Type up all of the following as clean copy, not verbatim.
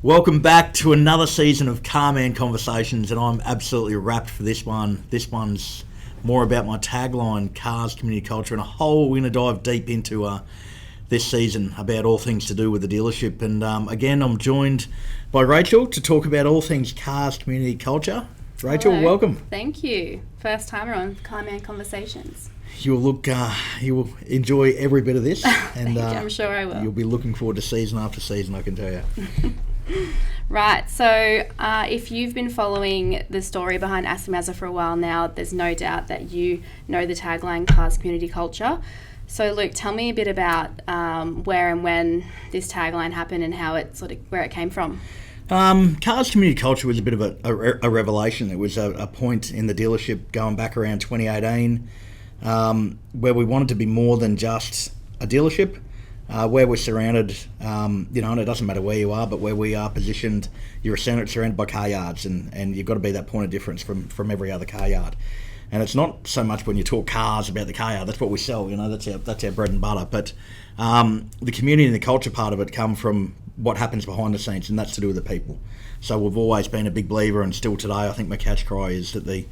Welcome back to another season of Carman Conversations, and I'm absolutely wrapped for this one. This one's more about my tagline, Cars, Community Culture, and we're going to dive deep into this season about all things to do with the dealership. And again, I'm joined by Rachel to talk about all things Cars, Community Culture. Rachel, Hello. welcome. Thank you. First timer on Carman Conversations. You will enjoy every bit of this, and Thank you. I'm sure I will. You'll be looking forward to season after season, I can tell you. Right, so if you've been following the story behind Aspley Mazda for a while now, there's no doubt that you know the tagline Cars Community Culture. So Luke, tell me a bit about where and when this tagline happened and how it where it came from. Cars Community Culture was a bit of a revelation. It was a point in the dealership going back around 2018 where we wanted to be more than just a dealership. Where we're surrounded, and it doesn't matter where you are, but where we are positioned, you're surrounded by car yards, and you've got to be that point of difference from every other car yard. And it's not so much when you talk cars about the car yard, that's what we sell, that's our bread and butter. But the community and the culture part of it come from what happens behind the scenes, and that's to do with the people. So we've always been a big believer, and still today, I think my catch cry is that the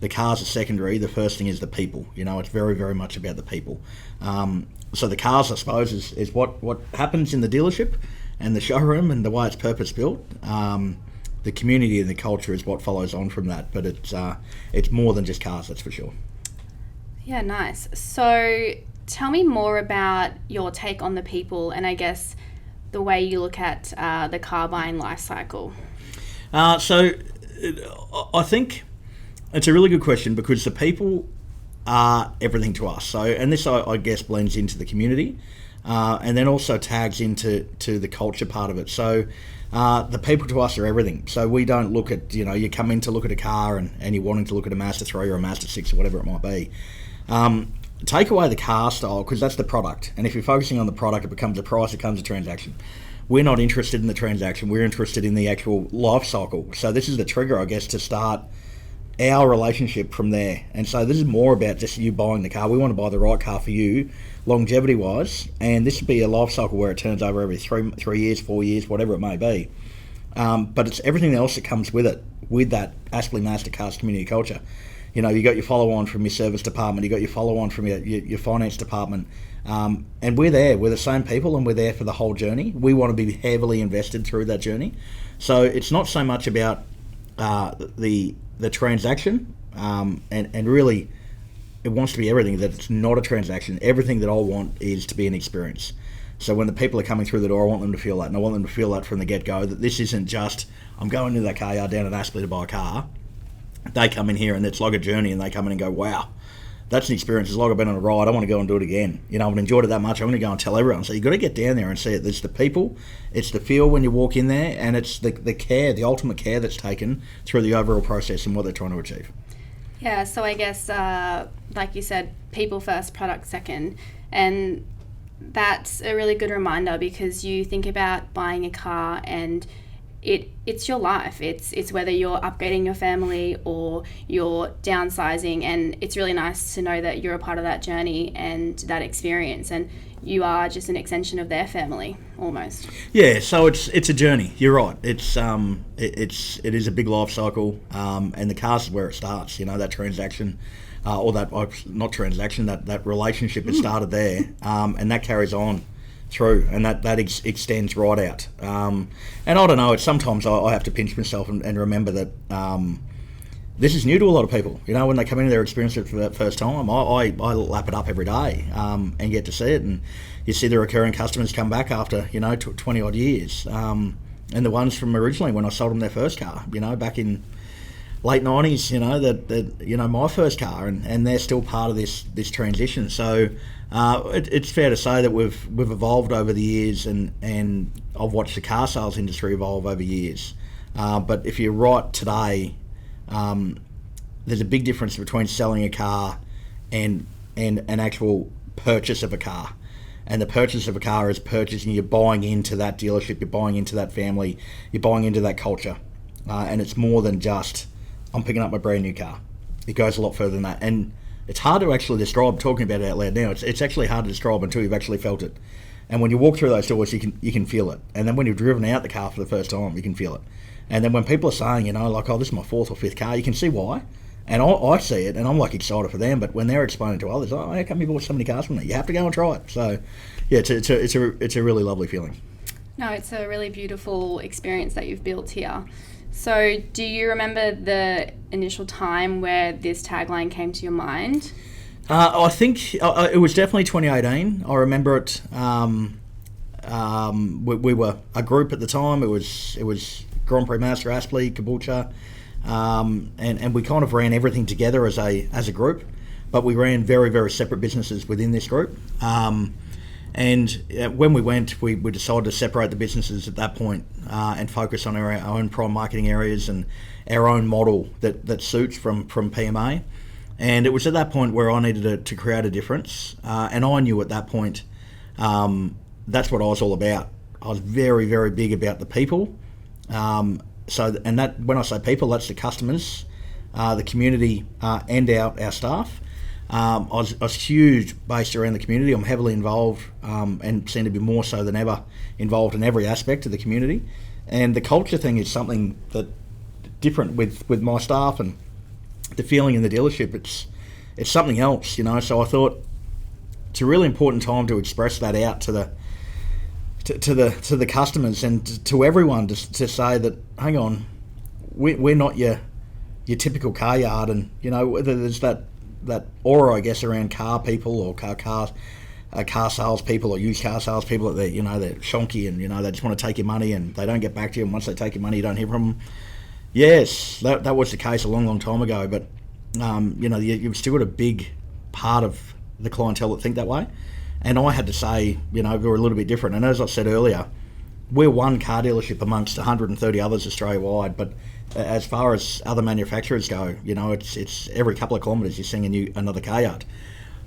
cars are secondary, the first thing is the people. It's very, very much about the people. So the cars, I suppose, is what happens in the dealership and the showroom and the way it's purpose-built. The community and the culture is what follows on from that, but it's more than just cars, that's for sure. Yeah, nice. So tell me more about your take on the people and I guess the way you look at the car buying life cycle. So I think it's a really good question because the people are everything to us. So, and this I guess blends into the community, and then also tags into the culture part of it. So, the people to us are everything. So we don't look at you come in to look at a car and you're wanting to look at a Mazda 3 or a Mazda 6 or whatever it might be. Take away the car style because that's the product, and if you're focusing on the product, it becomes a price, it becomes a transaction. We're not interested in the transaction. We're interested in the actual life cycle. So this is the trigger, I guess, to start our relationship from there. And so this is more about just you buying the car. We want to buy the right car for you, longevity wise, and this would be a life cycle where it turns over every 3 years, 4 years, whatever it may be. But it's everything else that comes with it, with that Aspley Mazda Cars Community Culture. You got your follow-on from your service department, you got your follow-on from your finance department, and we're there. We're the same people, and we're there for the whole journey. We want to be heavily invested through that journey. So it's not so much about the transaction, and really it wants to be everything, that it's not a transaction. Everything that I want is to be an experience. So when the people are coming through the door, I want them to feel that, and I want them to feel that from the get-go, that this isn't just, I'm going to that car yard down at Aspley to buy a car. They come in here and it's like a journey, and they come in and go, wow, that's an experience. It's like I've been on a ride. I want to go and do it again. I've enjoyed it that much. I'm going to go and tell everyone. So you've got to get down there and see it. It's the people, it's the feel when you walk in there, and it's the care, the ultimate care that's taken through the overall process and what they're trying to achieve. Yeah, so I guess, like you said, people first, product second. And that's a really good reminder because you think about buying a car and it's your life. It's whether you're upgrading your family or you're downsizing, and it's really nice to know that you're a part of that journey and that experience, and you are just an extension of their family almost. Yeah, so it's a journey. You're right. It is a big life cycle, and the cars is where it starts. That transaction, or that not transaction, that relationship. It started there, and that carries on through, and that extends right out. And I don't know, sometimes I have to pinch myself and remember that this is new to a lot of people. When they come in, they're experiencing it for that first time. I lap it up every day and get to see it, and you see the recurring customers come back after 20 odd years, and the ones from originally when I sold them their first car, back in late 90s, that my first car, and they're still part of this transition. So it's fair to say that we've evolved over the years, and I've watched the car sales industry evolve over years. But if you're right today, there's a big difference between selling a car and an actual purchase of a car. And the purchase of a car is purchasing, you're buying into that dealership, you're buying into that family, you're buying into that culture. And it's more than just, I'm picking up my brand new car. It goes a lot further than that. And it's hard to actually describe, talking about it out loud now, it's actually hard to describe until you've actually felt it. And when you walk through those doors, you can feel it. And then when you've driven out the car for the first time, you can feel it. And then when people are saying, like, oh, this is my fourth or fifth car, you can see why. And I see it, and I'm like excited for them. But when they're explaining to others, oh, how come you bought so many cars from me? You have to go and try it. So, yeah, it's a really lovely feeling. No, it's a really beautiful experience that you've built here. So, do you remember the initial time where this tagline came to your mind? I think it was definitely 2018. I remember it. We were a group at the time. It was Grand Prix Mazda, Aspley, Caboolture. And we kind of ran everything together as a group, but we ran very, very separate businesses within this group. And when we went, we decided to separate the businesses at that point and focus on our own prime marketing areas and our own model that suits from PMA. And it was at that point where I needed to create a difference. And I knew at that point that's what I was all about. I was very, very big about the people. And that, when I say people, that's the customers, the community, and our staff. I was huge based around the community. I'm heavily involved and seem to be more so than ever involved in every aspect of the community. And the culture thing is something that different with my staff and the feeling in the dealership. It's something else, So I thought it's a really important time to express that out to the customers and to everyone to say that, hang on, we're not your typical car yard. And there's that aura, I guess, around car people or car sales people or used car sales people that they're shonky and they just want to take your money and they don't get back to you, and once they take your money you don't hear from them. Yes, that was the case a long time ago, but you've still got a big part of the clientele that think that way. And I had to say, we're a little bit different. And as I said earlier, we're one car dealership amongst 130 others Australia-wide. But as far as other manufacturers go, it's every couple of kilometres you're seeing another car yard.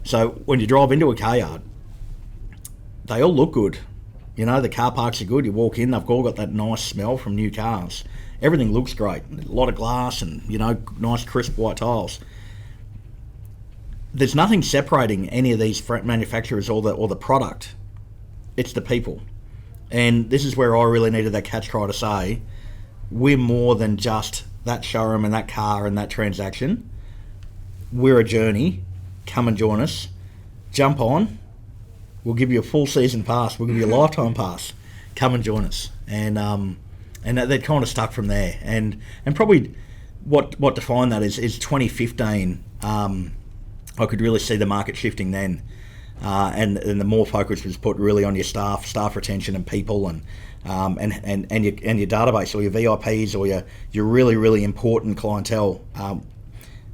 So when you drive into a car yard, they all look good. The car parks are good. You walk in, they've all got that nice smell from new cars. Everything looks great. A lot of glass and, nice crisp white tiles. There's nothing separating any of these manufacturers or the product. It's the people. And this is where I really needed that catch cry to say, we're more than just that showroom and that car and that transaction. We're a journey. Come and join us. Jump on. We'll give you a full season pass. We'll give you a lifetime pass. Come and join us. And that kind of stuck from there. And probably what defined that is 2015. I could really see the market shifting then, and the more focus was put really on your staff retention and people, and your database or your VIPs or your really, really important clientele,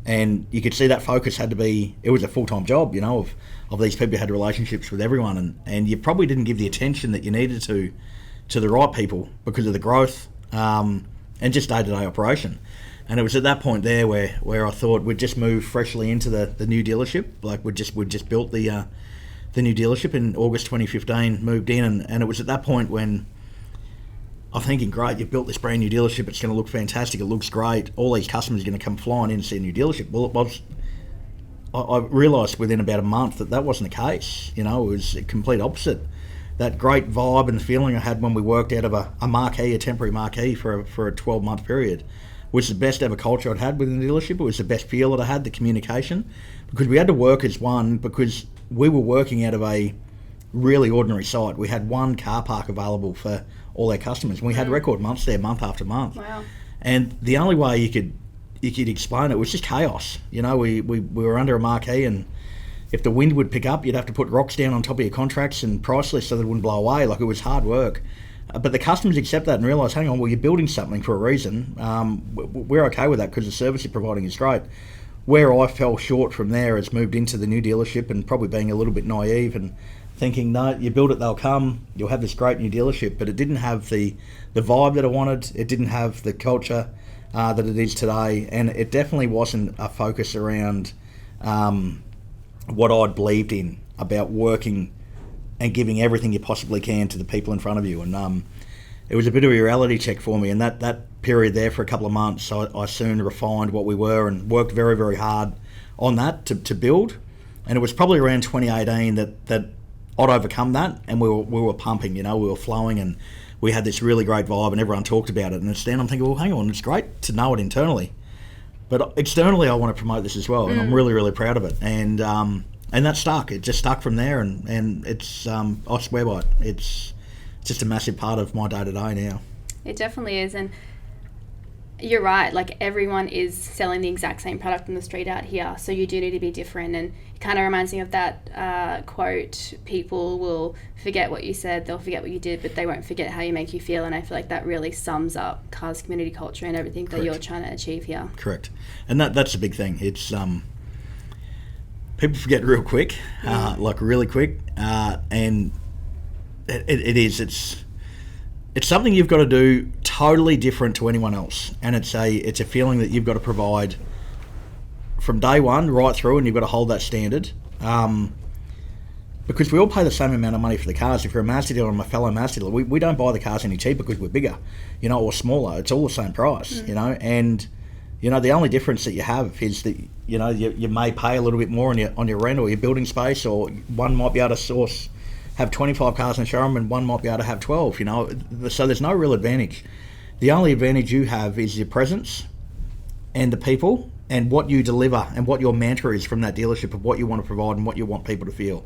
and you could see that focus had to be. It was a full-time job, of these people who had relationships with everyone, and you probably didn't give the attention that you needed to the right people because of the growth and just day-to-day operation. And it was at that point there where I thought we'd just move freshly into the new dealership. Like we'd just built the new dealership in August 2015, moved in, and it was at that point when I'm thinking, great, you've built this brand new dealership, it's going to look fantastic, it looks great, all these customers are going to come flying in and see a new dealership. Well, I realised within about a month that wasn't the case. It was a complete opposite. That great vibe and feeling I had when we worked out of a temporary marquee for a 12-month period, was the best ever culture I'd had within the dealership. It was the best feel that I had, the communication, because we had to work as one, because we were working out of a really ordinary site. We had one car park available for all our customers. And we had record months there, month after month. Wow. And the only way you could explain it was just chaos. We were under a marquee, and if the wind would pick up, you'd have to put rocks down on top of your contracts and price lists so that it wouldn't blow away. Like, it was hard work. But the customers accept that and realise, hang on, well, you're building something for a reason. We're okay with that because the service you're providing is great. Where I fell short from there is moved into the new dealership and probably being a little bit naive and thinking, no, you build it, they'll come, you'll have this great new dealership. But it didn't have the vibe that I wanted. It didn't have the culture that it is today. And it definitely wasn't a focus around what I'd believed in about working and giving everything you possibly can to the people in front of you. And it was a bit of a reality check for me. And that period there for a couple of months, I soon refined what we were and worked very, very hard on that to build. And it was probably around 2018 that I'd overcome that, and we were pumping, we were flowing, and we had this really great vibe, and everyone talked about it. And then I'm thinking, well, hang on, it's great to know it internally, but externally I want to promote this as well, and I'm really, really proud of it. And that stuck. It just stuck from there, and it's I swear by it. It's just a massive part of my day-to-day now. It definitely is, and you're right, like everyone is selling the exact same product in the street out here, so you do need to be different. And it kind of reminds me of that quote, people will forget what you said, they'll forget what you did, but they won't forget how you make you feel. And I feel like that really sums up Cars community culture and everything that you're trying to achieve here. Correct. And that's a big thing. It's people forget real quick, like really quick, and it's something you've got to do totally different to anyone else, and it's a feeling that you've got to provide from day one right through, and you've got to hold that standard, because we all pay the same amount of money for the cars. If you're a Mazda dealer and I'm a fellow Mazda dealer, we don't buy the cars any cheaper because we're bigger, or smaller. It's all the same price, and the only difference that you have is that you may pay a little bit more on your rent or your building space, or one might be able to have 25 cars in the showroom and one might be able to have 12, so there's no real advantage. The only advantage you have is your presence and the people and what you deliver and what your mantra is from that dealership of what you want to provide and what you want people to feel.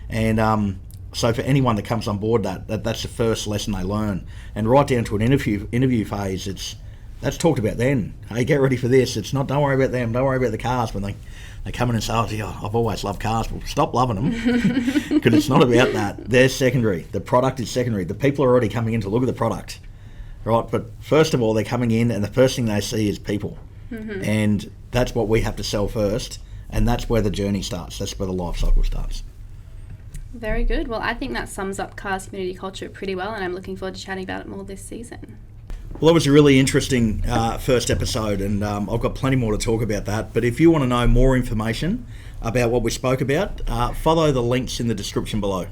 And so for anyone that comes on board, that's the first lesson they learn. And right down to an interview phase, that's talked about then. Hey, get ready for this. It's not, don't worry about them, don't worry about the cars. When they come in and say, oh, I've always loved cars. Well, stop loving them, because it's not about that. They're secondary. The product is secondary. The people are already coming in to look at the product, right? But first of all, they're coming in, and the first thing they see is people. And that's what we have to sell first, and that's where the journey starts. That's where the life cycle starts. Very good. Well, I think that sums up Cars community culture pretty well, and I'm looking forward to chatting about it more this season. Well, that was a really interesting first episode, and I've got plenty more to talk about that. But if you want to know more information about what we spoke about, follow the links in the description below.